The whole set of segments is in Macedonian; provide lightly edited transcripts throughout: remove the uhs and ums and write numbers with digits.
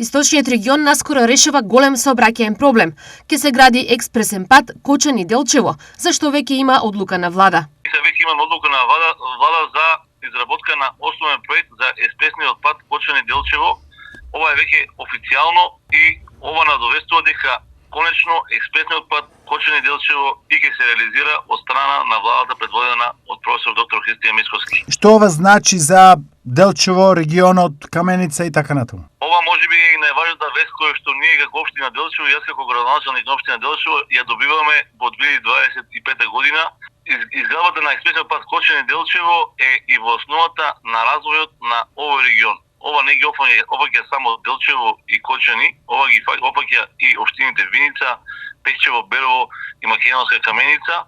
Источниот регион наскоро решава голем сообраќаен проблем. Ке се гради експресен пат Кочани-Делчево, зашто веќе има одлука на влада. Веќе има одлука на влада за изработка на основен проект за експресниот пат Кочани-Делчево. Ова е веќе официјално и ова надовестува дека конечно експресниот пат Кочани-Делчево и ќе се реализира од страна на владата предводена од професор доктор Христијан Мицковски. Што ова значи за Делчево, регионот, Каменица и така натаму? Ова можеби е и најважната вест која што ние како општина Делчево и јас како градоначалник на општина Делчево ја добиваме во 2025 година. Изградбата на експресниот пат Кочани-Делчево е и во основата на развојот на овој регион. Ова не ги опфаќа само Делчево и Кочани, ова ги опфаќа и општините Виница, Пехчево, Берово и Македонска Каменица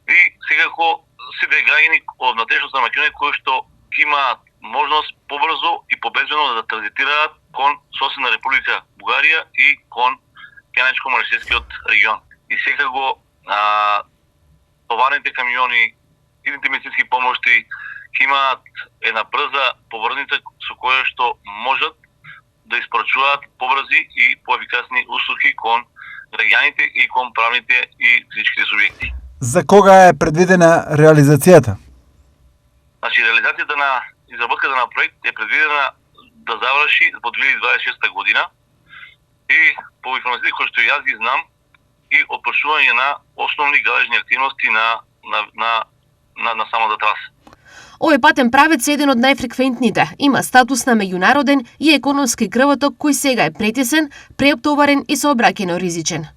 и секако сите граѓани од натрешноста на Македонија кои што имаат можност побрзо и победено да транзитираат кон соседна Република Бугарија и кон Пјанечко-Марешевскиот регион. И секако товарните камиони, идните медицински помошти имаат една брза поврзница со која што можат да испорачуваат побрзи и поефикасни услуги кон граѓаните и кон правните и физичките субјекти. За кога е предвидена реализацијата? Значи, реализацијата на изработката на проект е предвидена да заврши во 2026 година и по информациите кои што јас ги знам и опрашување на основни градежни активности на самата траса. Овој патен правец е еден од најфреквентните. Има статус на меѓународен и економски крвоток кој сега е претесен, преоптоварен и сообраќајно ризичен.